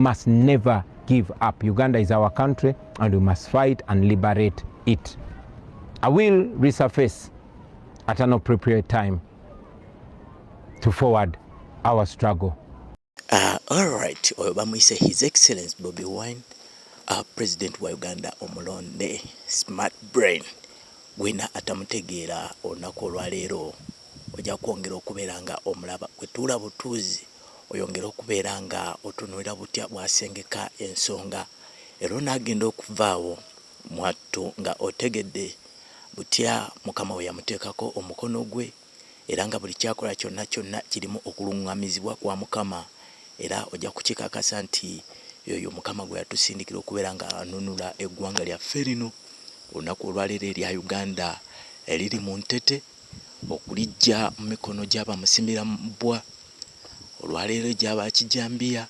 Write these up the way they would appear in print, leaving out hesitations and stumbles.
must never give up. Uganda is our country and we must fight and liberate it. I will resurface at an appropriate time to forward our struggle. All right, bamwise His Excellency Bobi Wine, President wa Uganda omulonde, smart brain. Gwena atamutegeera olunaku olwaleero ojja kwongera okubeera nga omulaba kwetuula butuuzi, oyongera okubeera nga otunuulira butya bwasengeka ensonga, era onaagenda okuvaawo mwattu nga otegedde butya mukama we yamuteekako omukono gwe, era nga buli kyakola kyonna kyonna kirimu okulungamizibwa kwa mukama, era ojja kukikakasa nti yoyo mukama gwe yatusindikira okubeera nga anunula eggwanga lyaffe lino olunaku olwaleero erya Uganda eriri mu ntete okulijja mu mikono gy'abamusimira mbwa, olwaleero gy'abakijambiya,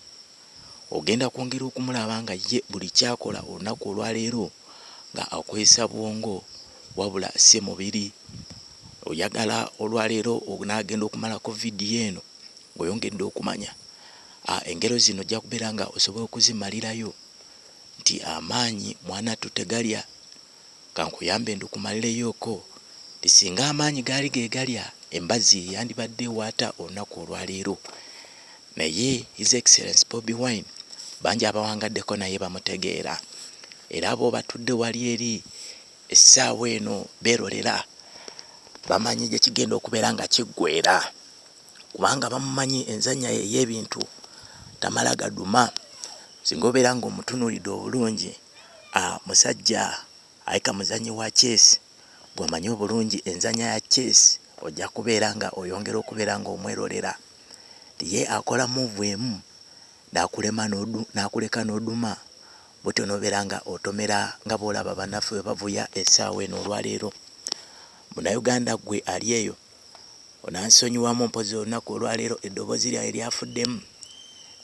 ogenda kwongera okumulaba nga ye buli kyakola olunaku olwaleero nga akwesa bwongo wabula si mubiri. Oyagala olwaleero onaagenda okumalako vidiyo eno ng'oyongedde okumanya engero zino ojja kubeera nga osobola okuzimalirayo nti amaanyi mwana tutegalya, kankuyambe ndukumalireyoko tisinga amaanyi gaali gegalya embazi yandibadde waata olunaku olwaleero. Naye His Excellency Bobi Wine bangi abawangaddeko naye bamutegeera, era abo batudde wali eri essaawa eno beerolera bamanyi gye kigenda okubeera nga kiggweera, kubanga bamumanyi enzannya ye ey'ebintu tamala gaduma. Singa obeera ng'omutunuulidde obulungi musajja ayika muzannyi wa chess, bw'amanyi obulungi enzannya ya chess ojja kubeera nga oyongera okubeera ng'omwerolera. Ye akola move emu n'akuleka n'oduma, bw'otyo n'obeera nga otomera nga bw'olaba bannaffe bwe bavuya essaawa eno olwaleero. Munnayuganda gwe ali eyo onansonyiwamu mpozi olunaku olwaleero eddoboozi lyawe lyafuddemu,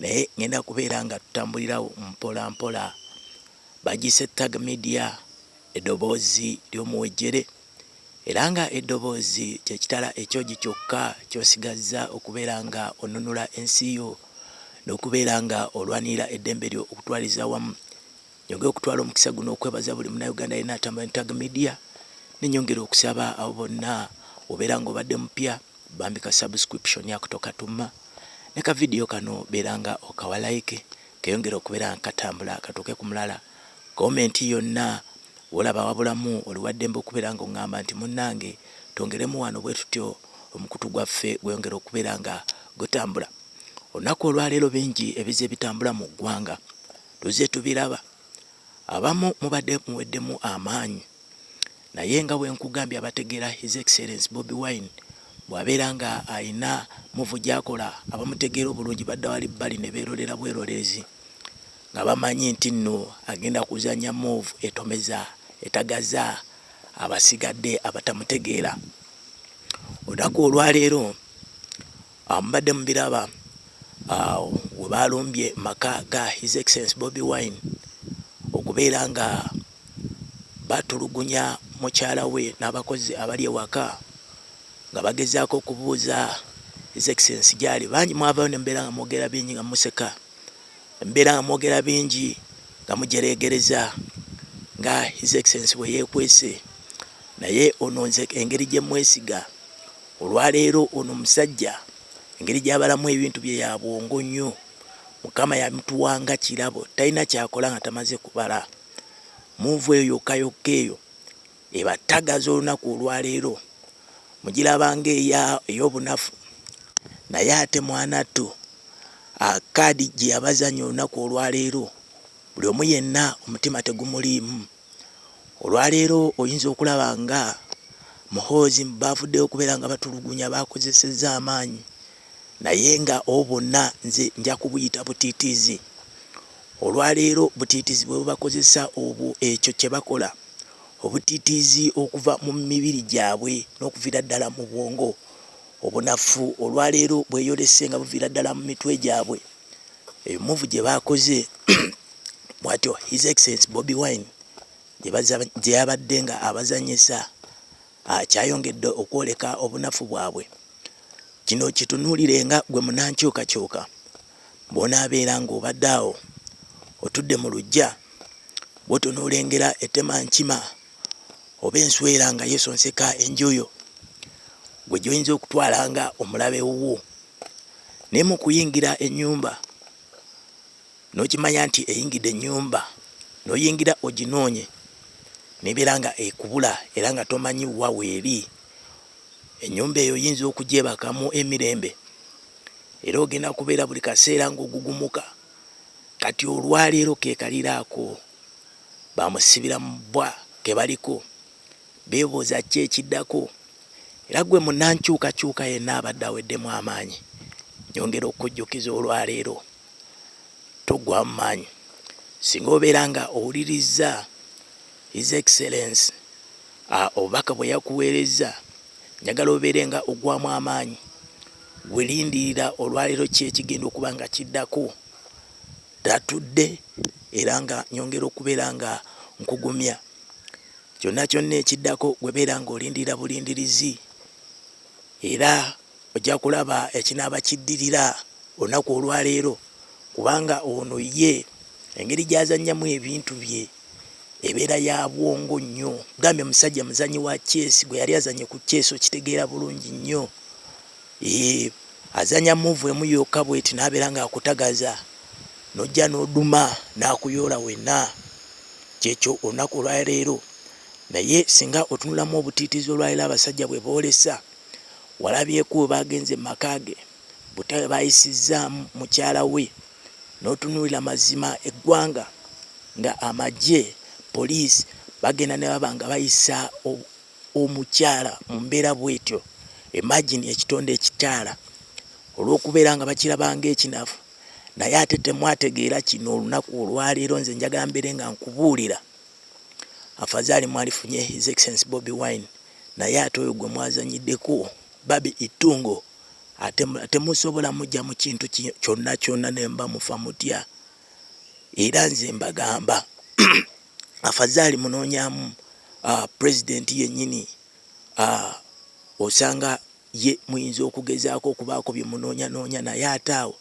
naye ngenda kubeera nga tutambulirawo mpola mpola. Bagise Tag Media eddoboozi ly'omuwejjere, era nga eddoboozi kyekitala ekyogi kyokka ky'osigazza okubeera nga onunula ensi yo n'okubeera nga olwanirira eddembe lyo okutwaliza wamu. Nyongera okutwala omukisa guno okwebaza buli munnayuganda yenna atambula ne Tag Media, nenyongera okusaba abo bonna obeera ng'obadde mupya bambika subscription yako tokatuma, ne ka video kano beera nga okawa like, keyongera okubeera nga katambula katuuke ku mulala. Komenti yonna olaba wabulamu oliwaddembe okubeera nga oŋŋamba nti munnange twongeremu wano bwe tutyo omukutu gwaffe gweyongera okubeera nga gutambula. Olunaku olwaleero bingi ebize bitambula mu ggwanga tuze tubiraba, abamu mubadde muweddemu amaanyi, naye nga bwe nkugambye abategeera His Excellency Bobi Wine bw'abeera nga ayina muvu gy'akola, abamutegeera obulungi badda wali bbali ne beerolera bweroleezi nga bamanyi nti nno agenda kuzannya move etomeza etagaza abasigadde abatamutegeera. Olunaku olwaleero mubadde mubiraba we balumbye maka ga His Excellency Bobi Wine okubeera nga batulugunya mukyala we n'abakozi abali ewaka nga bagezaako okubuuza His Excellency gyali. Bangi mwavaayo ne mbeera nga mwogera bingi nga museka, mbeera nga mwogera bingi nga mujereegereza nga His Excellency we yeekwese, naye ono nze engeri gye mwesiga olwaleero ono musajja engeri gy'abalamu ebintu bye ya bwongo nnyo. Mukama yamutuwanga kirabo, talina kyakola nga tamaze kubala. Muvu eyo yokka yokka eyo ebatagaza olunaku olwaleero mugirabanga ey'obunafu, naye ate mwanattu kaadi gye yabazanya olunaku olwaleero buli omu yenna omutima tegumuliimu. Olwaleero oyinza okulaba nga muhoozi bavuddeyo okubeera nga batulugunya bakozesezza amaanyi, naye nga obonna nze nja kubuyita butiitiizi. Olwaleero butiitiizi bwe bakozesa obwo ekyo kye bakola obutiitiizi okuva mu mibiri gyabwe n'okuviira ddala mu bwongo, obunafu olwaleero bweyolese nga buviira ddala mu mitwe gyabwe. Eyo muvu gye bakoze bw'atyo His Excellency Bobi Wine gye yabadde nga abazanyisa kyayongedde okwoleka obunafu bwabwe. Kino kitunuulire nga gwe munankyukakyuka bw'onaabeera ng'obadde awo otudde mu lujja bwotonoolengera ettema nkima oba enswera nga yeesonseka enjuyo gwe gyoyinza okutwala nga omulabe wo naye mu kuyingira ennyumba n'okimanya nti eyingidde ennyumba n'oyingira oginoonye nebeera nga ekubula era nga tomanyi wa weeri ennyumba eyo oyinza okugyebakamu emirembe era ogenda kubeera buli kaseera ng'ogugumuka kati olwaleero kekaliraako bamusibira mu bbwa kebaliko beebuuza ki ekiddako era gwe munnankyukakyuka yenna abadde aweddemu amaanyi nyongera okukujjukiza olwaleero togwa mu maanyi singa obeera nga owulirizza His Excellency obubaka bwe yakuweereza njagala obeere nga ogwamu amaanyi welindirira olwaleero ki ekigenda okuba nga kiddako tatudde era nga nyongera okubeera nga nkugumya kyonna kyonna ekiddako gwebeera nga olindirira bulindirizi era ojja kulaba ekinaaba kiddirira olunaku olwaleero kubanga ono ye engeri gy'azannyamu ebintu bye ebeera ya bwongo nnyo gambye musajja muzanyi wa chess gwe yali azanye ku chess okitegeera bulungi nnyo azanya move emu yokka bweti n'abeera nga akutagaza n'ojja n'oduma n'akuyoola wenna kyekyo olunaku olwaleero naye singa otunulamu obutiitizi olwaleero abasajja bwe boolesa walabyeko bagenze makage butawe bayisizaamu mukyala we n'otunuulira mazima eggwanga nga amagye poliisi bagenda ne baba nga bayisa omukyala mu mbeera bwetyo imagine ekitonde ekikyala olw'okubeera nga bakirabanga ekinafu naye ate temwategeera kino olunaku olwaleero nze njagala mbeere nga nkubuulira afazaali mwalifunye His Excellency Bobi Wine naye ate oyo gwe mwazanyiddeko Babi Itungo ate musobola mujja mu kintu kyonna kyonna ne mba mufa mutya era nze mbagamba afazaali munoonyamu president yennyini osanga ye muyinza okugezaako okubaako bye munoonya naye ate awo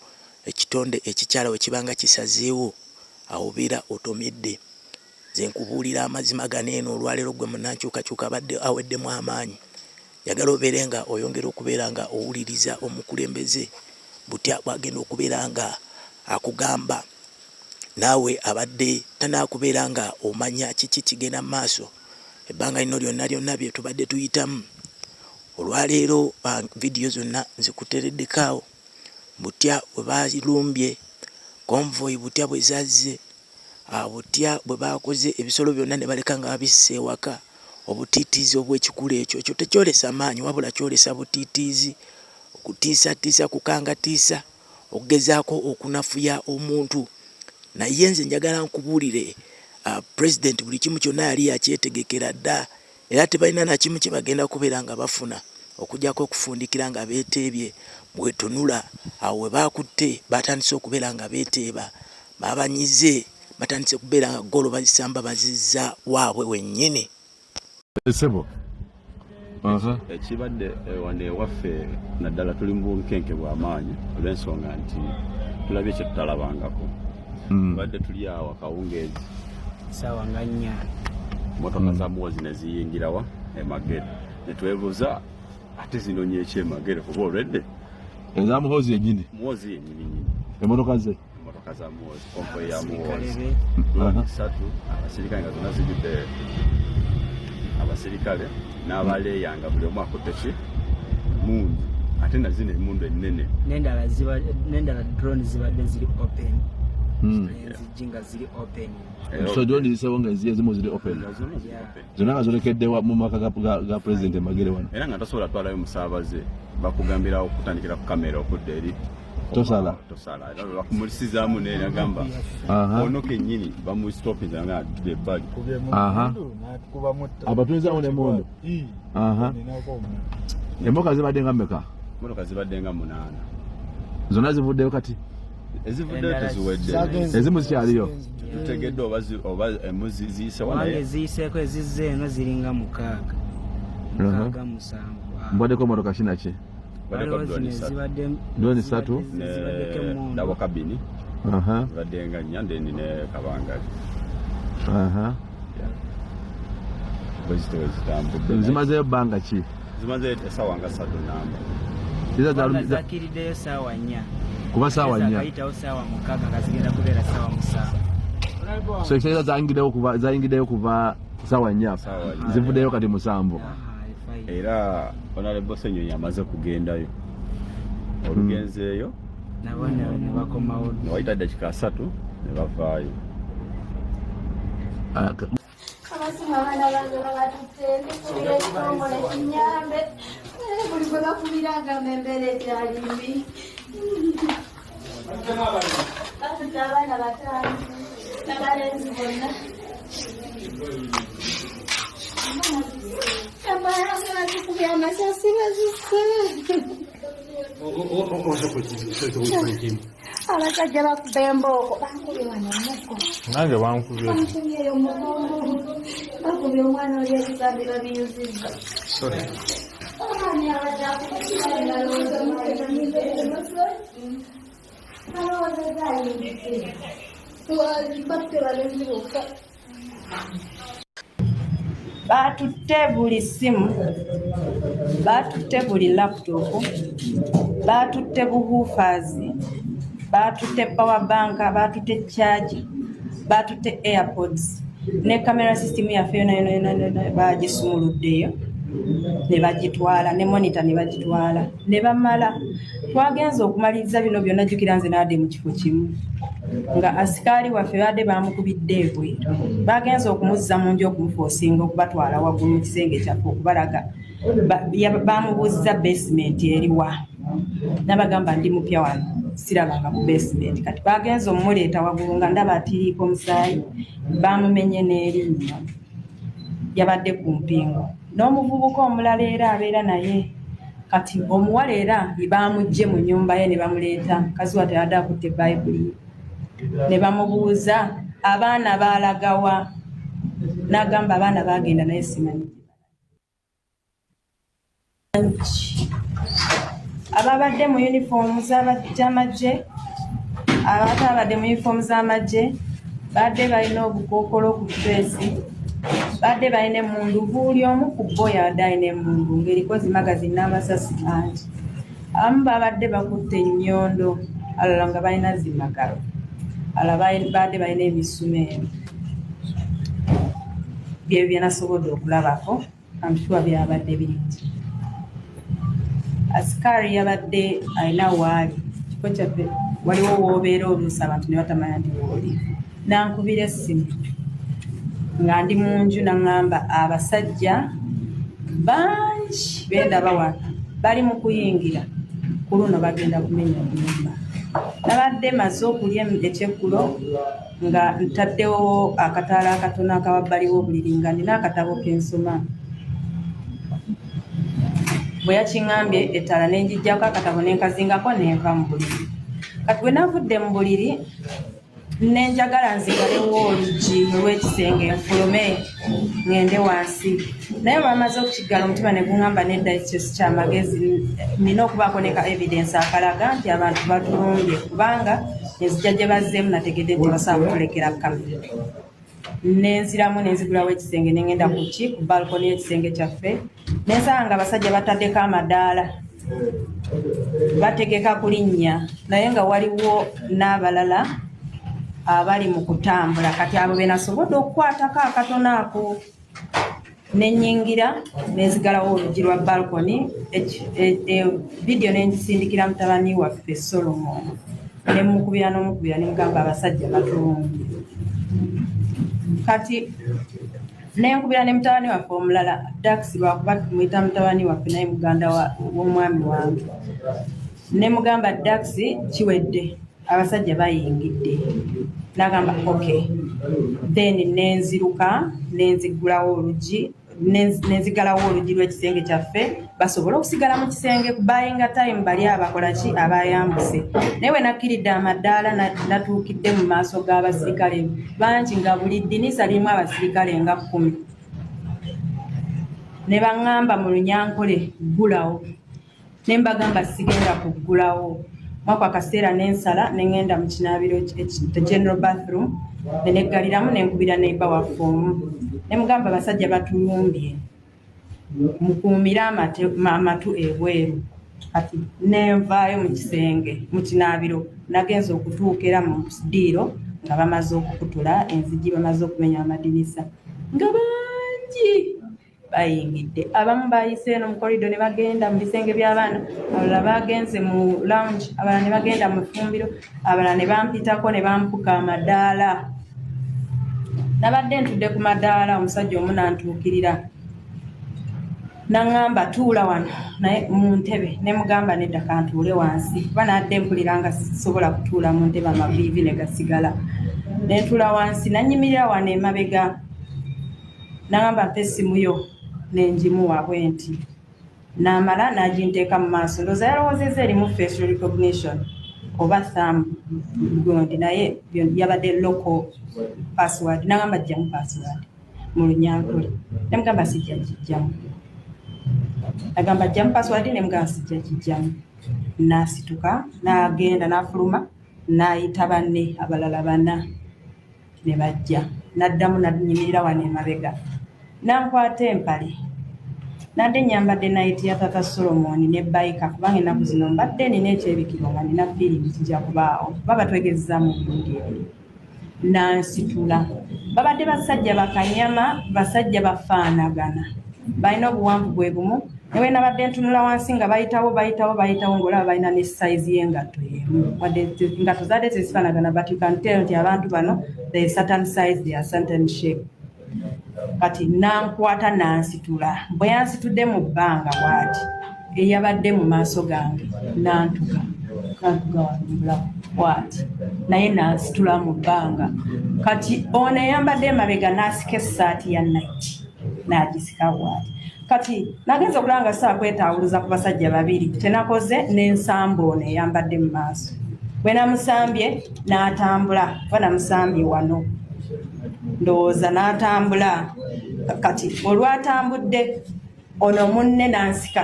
ekitonde ekikyala we kibanga kisazeewo awo beera otomedde nze nkubuulira amazima ganeeno olwaleero gwe munnankyukakyuka abadde aweddemu amaanyi njagala obeere nga oyongera okubeera nga owuliriza omukulembeze butya bwagenda okubeera nga akugamba naawe abadde tanaakubeera nga omanya kiki kigenda mu maaso ebbanga lino lyonna bye tubadde tuyitamu olwaleero vidiyo zonna nzikutereddekaawo butya bwe balumbye convoy butya bwe zazze butya bwe bakoze ebisolo byonna ne baleka nga babisse ewaka obutiitiizi obw'ekikulu ekyo ekyo tekyolesa maanyi wabula kyolesa butiitiizi okutiisatiisa kukangatiisa okugezaako okunafuya omuntu naye nze njagala nkubuulire president buli kimu kyonna yali yakyetegekera dda era tebalina na kimu kye bagenda kubeera nga bafuna okujjako okufundikira nga beeteebye bwetunula awo we bakutte batandise okubeera nga beeteeba babanyize batandise kubeera nga golo bazisamba bazizza waabwe wennyini Sebo. Ekibadde wane waffe naddala tuli mu bunkenke bw'amaanyi olw'ensonga nti tulabye kye tutalabangako. Badde tuli awo akawungeezi ssaawa nga 4 motoka za muwozi ne ziyingirawa Magere ne twebuuza ate zino nyeki Magere kuba olwedde Eza muhozi yennyini. Muwozi yennyini. Emotoka ze. Motoka za muwozi konvoyi ya muwozi. Satu abasirikale nga zonna zijjudde abasirikale n'abaleeyanga buli omu akutte ki mundu ate na zino emundu ennene n'endala drone zibadde ziri open zijinga ziri open so drone zisebo nga ezimu ziri open zonna nga zolekedde mu maka ga president Magere wano era nga tasobola twalayo musaabaze bakugambira okutandikira ku kamera okudda eri tosala bakumulisizamu n'agamba ono kennyini bamustopinza nga adudde ebbali abatunzaamu n'emondo emmotoka zibadde nga mmeka? Emmotoka zibadde nga 8 zonna zivuddeyo kati? Ezivuddeyo teziwedde ezimu zikyaliyo tutegedde oba wange ziyiseeko ezizze eno ziringa 6 7 mbaddeko emmotoka kinaki? zibadde drone 3 dabo kabini badde nga nnya then ne Kabangali zimazeyo bbanga ki? zimaze essaawa nga 3 namba zakiriddeyo saawa 4 kuba saawa 4 kayitawo saawa 6 nga zigenda kubeera saawa 7 so ekitegeeza zayingiddeyo kuva saawa 4 zivuddeyo kati 7 era Honorable Ssenyonyi amaze kugendayo olugenzeeyo nabo ne bakomawo wayita dakika 3 ne bavaayo abasima abaana bange babatutte ndikubira ekitongole kinyambe buli gwe bakubiranga embeera ekyali mbi batutte abaana 5 n'abalenzi bonna abaana batukubya amasasi bazisse abasajja bakuba embooko bankubye wano omuggo nange bankubye bankubyeyo omugongo bakubye omwana oli ebisambi babiyuzizza batutte buli simu, batutte buli laptop, batutte buhufazi, batutte power bank, batutte charge, batutte airpods ne camera system yaffe yona bagisumuluddeyo ne bagitwala ne monitor ne bagitwala ne bamala. Twagenza okumaliriza bino byonna jjukira nze n'adde mu kifo kimu nga asikaali waffe badde bamukubidde ebweru, bagenza okumuzza mu nju okumufoosinga okubatwala waggulu mu kisenge kyaffe okubalaga bamubuuziza basement eriwa n'abagamba ndi mupya wano sirabanga ku basement. Kati bagenza omumuleeta waggulu nga ndaba atiriiko musaayi, bamumenye n'erinnya, yabadde ku mpingo. N'omuvubuka omulala era abeera naye kati omuwala era bamugye mu nnyumba ye ne bamuleeta, mukazi wa teyadde akutte bayibuli, ne bamubuuza abaana baalagawa, n'agamba abaana bagenda naye simanyi. Ababadde mu yunifoomu z'amagye, abatabadde mu yunifoomu z'amagye badde balina obukookolo ku feesi, badde balina emmundu, buli omu ku bo yabadde alina emmundu ng'eriko zimagazi n'amasasi mangi. Abamu babadde bakutte ennyondo, alala nga balina zimagalo, alala badde balina emisumeero. Byebyo bye nasobodde okulabako, amushuwa byabadde biriti. Asikari yabadde alina waali, kifo kyaffe waliwo woobeera oluusi abantu ne batamanya nti wooli. Nankubira essimu nga ndi mu nju naŋŋamba abasajja bangi bendaba wano bali mu kuyingira ku luno bagenda kumenya ennyumba. Nabadde maze okulya ekyeggulo nga ntaddewo akataala akatono akawabbali w'obuliri nga nina akatabo k'ensoma. Bwe yakiŋŋambye ettaala ne njiggyako akatabo ne nkazingako ne nva mu buliri. Kati bwe navudde mu buliri ne njagala nzigalewo oluggi olw'ekisenge nfulume ŋŋende wansi, naye bamaze okukiggala omutima ne guŋŋamba nedda ekyo si kyamagezi, nina okubaako ne ka evidence akalaga nti abantu batulumbye kubanga enzija gye bazzeemu nategedde nti basobola kutulekera kamera. Nenziramu nenzigulawo ekisenge ne ŋŋenda ku balkoni y'ekisenge kyaffe ne nsanga nga abasajja bataddeko amadaala bategeka kulinnya, naye nga waliwo n'abalala abali mu kutambula. Kati abo be nasobodde okukwatako akatono ako ne nnyingira nenzigalawo oluggi lwa balkoni. Vidiyo ne ngisindikira mutabani waffe Solomon ne mukubira n'omukubira ne mugamba abasajja batulumbye. Kati nenkubira ne mutabani waffe omulala Dax, lwakuba tumuyita mutabani waffe naye muganda w'omwami wange, ne mugamba Dax kiwedde abasajja bayingidde. Nagamba okay, then nenziruka nenzigulawo oluggi nenzigalawo oluggi lw'ekisenge kyaffe basobole okusigala mu kisenge bayinga time bali abakola ki abayambuse. Naye we nakkiridde amadaala natuukidde mu maaso g'abasirikale bangi nga buli ddinisa lirimu abasirikale nga 10. Ne baŋŋamba mu Lunyankole ggulawo, ne mbagamba sigenda kuggulawo mwako akaseera n'ensala nengenda mu kinaabiro the general bathroom neneggaliramu nenkubira neiba waffe omu ne mugamba abasajja batulumbye mukuumira amatu ebweru kati nenvaayo mu kisenge mu kinaabiro nagenza okutuukira mu ddiiro nga bamaze okukutula enzigi bamaze okumenya amadinisa nga bangi bayingidde abamu bayise eno mu korido ne bagenda mu bisenge by'abaana abalala bagenze mu lounge abalala ne bagenda mu ffumbiro abalala ne bampitako ne bampuka amadaala nabadde ntudde ku madaala omusajja omu nantuukirira naŋŋamba tuula wano naye mu ntebe ne mugamba nedda kantuule wansi kuba nadde mpulira nga sisobola kutuula mu ntebe amaviivi ne gasigala ne ntuula wansi nanyimirira wano emabega naŋŋamba mpa essimu yo nenjimuwa bwenti namala naginteeka mu maaso ndooza yalowoozezza erimu facial recognition oba thumb gundi naye yabadde local password naŋŋamba jjamu password mu Lunyankole ne mugamba sijja kijjamu agamba jjamu password ne mugamba sijja kijjamu nasituka nagenda nafuluma nayita banne abalala bana ne bajja naddamu nanyimirira wano emabega nankwata empale nadde nyambadde nayiti ya tata Solomon ne bayika kubanga ennaku zino mbadde nina ekyebikiro nga nina fiirimu kijja kubaawo baba twegezeza mu mirundi ebiri nansitula babadde basajja bakanyama basajja bafaanagana balina obuwanvu bwe bumu newe nabadde ntunula wansi nga bayitawo ng'olaba balina ne sayizi y'engatto yemu wadde engatto zadde tezifaanagana but you can tell nti abantu bano they certain size they are certain shape kati nankwata nansitula bwe yansitudde mu bbanga bwati eyabadde mu maaso gange nantuga wangula bwati naye nansitula mu bbanga kati ono eyambadde emabega nasika essaati ya night nagisika bwati kati nagenza okulanga saakwetawuluza ku basajja babiri tenakoze n'ensamba ono eyambadde mu maaso bwe namusambye n'atambula kuba namusambye wano ndowooza n'atambula kati olwatambudde ono munne nansika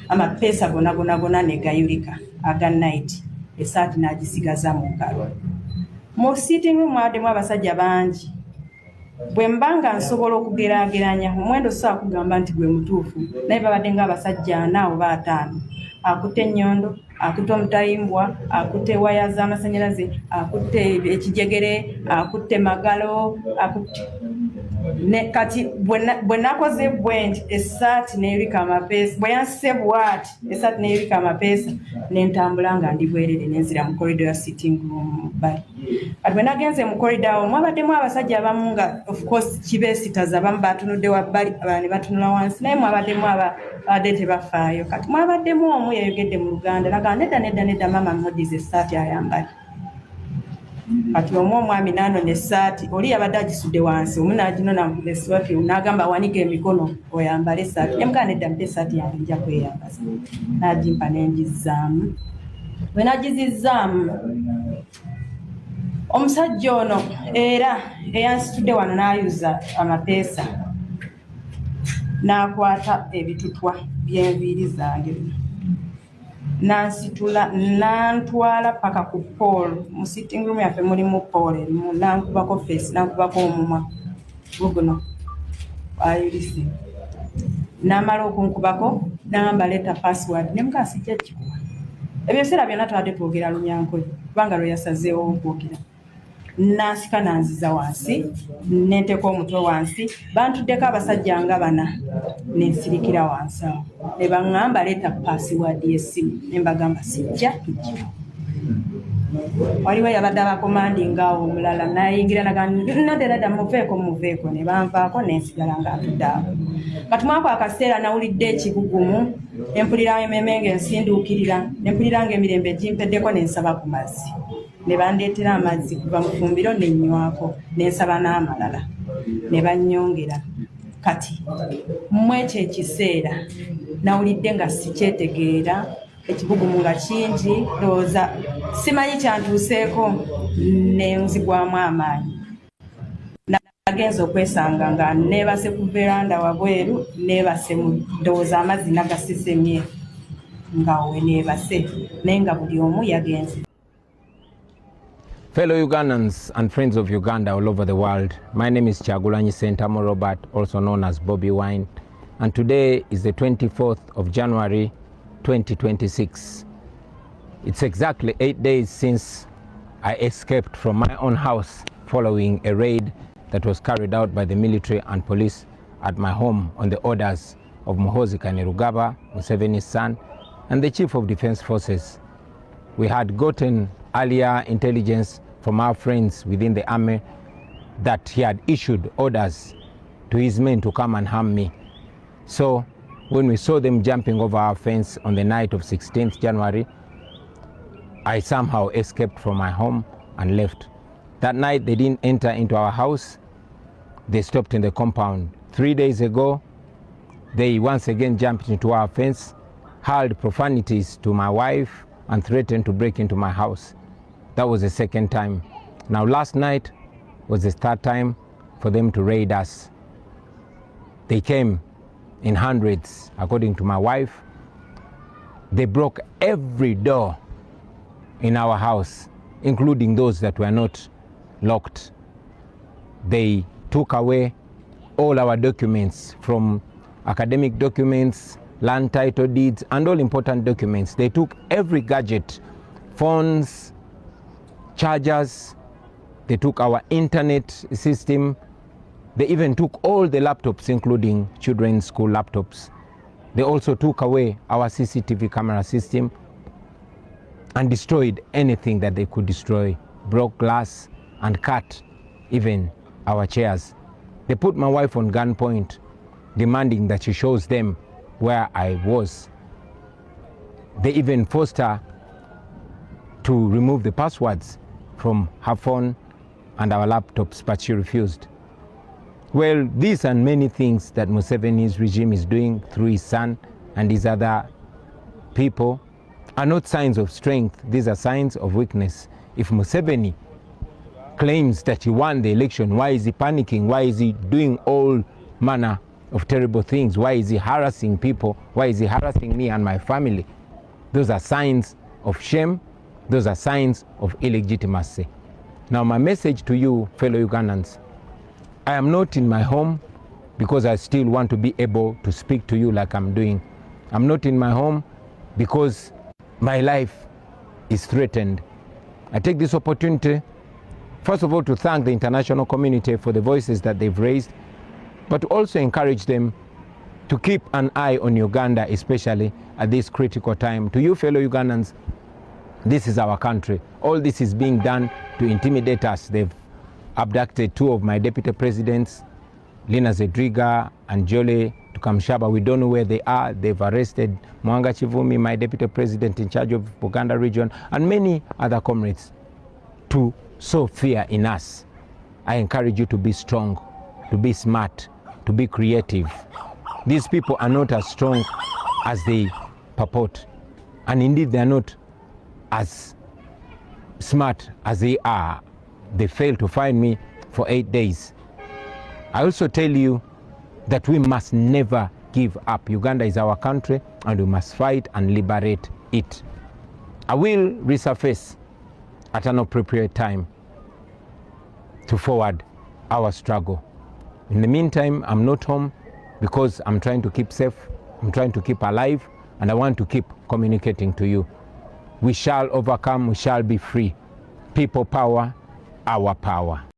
amapeesa gona ne gayulika aga night esaati n'agisigaza mu ngalo mu sitting room mwaddemu abasajja bangi bwe mbanga nsobola okugeraageranya omuwendo saa kugamba nti gwe mutuufu naye babadde ng'abasajja 4 oba 5 akutte ennyondo akutte omutayimbwa akutte waya z'amasannyalaze akutte ekijegere akutte magalo akutte ne kati bwe nakoze bwenti essaati n'erika amapeesa bwe yansise bwati essaati n'erika amapeesa n'entambula nga ndi bwerere nenzira mu korido ya sitting room bali kati bwe nagenze mu korido awo mwabaddemu abasajja abamu nga of course kibeesitaza abamu batunudde wabbali abalala ne batunula wansi naye mwabaddemu abadde tebafaayo kati mwabaddemu omu yayogedde mu Luganda naga nedda mama mmudize essaati ayambali kati omwami nano n'essaati oli yabadde agisudde wansi omu n'aginona eswati n'agamba wanika emikono oyambale essaati nemugaa nedda mpa essaati yange nja kweyambaza n'agimpa n'engizzaamu bwe nagizizzaamu omusajja ono era eyansitudde wano n'ayuza amapeesa n'akwata ebitutwa by'enviiri zange nansitula nantwala paka ku pool mu sitting room yaffe mulimu pool erimu nankubako face nankubako omumwa guguno ayulise namala okunkubako nagamba leeta password nemugaa sijja kikuwa ebyo ebiseera byonna tubadde twogera Lunyankole kubanga lwe yasazeewo okwogera nansika nanziza wansi nenteeka omutwe wansi bantuddeko abasajja nga 4 nensirikira wansi awo ne baŋŋamba leeta password y'essimu ne mbagamba sijja tujja waliwo yabadde abakomandi ngaawo omulala nayingira nadda muveeko ne banvaako nensigala nga ntudde awo kati mwako akaseera nawulidde ekigugumu empulira ememe ng'ensinduukirira nempulira ng'emirembe gimpeddeko nensaba ku mazzi ne bandeetera amazzi kuva mu ffumbiro nenywako nensaba n'amalala ne bannyongera kati mu ekyo ekiseera nawulidde nga sikyetegeera ekibugumu nga kingi ndowooza simanyi kyantuuseeko nenzigwamu amaanyi nagenza okwesanga nga neebase ku veranda wabweru neebase mu ndowooza amazzi nagasisemye nga weneebase naye nga buli omu yagenze. Fellow Ugandans and friends of Uganda all over the world, my name is Kyagulanyi Ssentamu Robert, also known as Bobi Wine, and today is the 24th of January 2026. It's exactly 8 days since I escaped from my own house following a raid that was carried out by the military and police at my home on the orders of Muhoozi Kainerugaba, Museveni's son, and the Chief of Defense Forces. We had gotten earlier intelligence from our friends within the army that he had issued orders to his men to come and harm me. So when we saw them jumping over our fence on the night of 16th January, I somehow escaped from my home and left. That night they didn't enter into our house. They stopped in the compound. 3 days ago, they once again jumped into our fence, hurled profanities to my wife, and threatened to break into my house. That was the second time. Now last night was the third time for them to raid us. They came in hundreds, according to my wife. They broke every door in our house, including those that were not locked. They took away all our documents, from academic documents, land title deeds, and all important documents. They took every gadget, phones, chargers. They took our internet system. They even took all the laptops, including children's school laptops. They also took away our CCTV camera system and destroyed anything that they could destroy, broke glass and cut even our chairs. They put my wife on gunpoint, demanding that she shows them where I was. They even forced her to remove the passwords from her phone and our laptops, but she refused. Well, these and many things that Museveni's regime is doing through his son and his other people are not signs of strength. These are signs of weakness. If Museveni claims that he won the election, why is he panicking? Why is he doing all manner of terrible things? Why is he harassing people? Why is he harassing me and my family? Those are signs of shame. Those are signs of illegitimacy. Now, my message to you, fellow Ugandans, I am not in my home because I still want to be able to speak to you like I'm doing. I'm not in my home because my life is threatened. I take this opportunity, first of all, to thank the international community for the voices that they've raised, but to also encourage them to keep an eye on Uganda, especially at this critical time. To you, fellow Ugandans, this is our country. All this is being done to intimidate us. They've abducted two of my deputy presidents, Lina Zedriga and Jole Tukamshaba. We don't know where they are. They've arrested Mwanga Chivumi, my deputy president in charge of Buganda region, and many other comrades to sow fear in us. I encourage you to be strong, to be smart, to be creative. These people are not as strong as they purport, and indeed they are not as smart as they are. They failed to find me for 8 days. I also tell you that we must never give up. Uganda is our country and we must fight and liberate it. I will resurface at an appropriate time to forward our struggle. In the meantime, I'm not home because I'm trying to keep safe, I'm trying to keep alive, and I want to keep communicating to you. We shall overcome, we shall be free. People power, our power.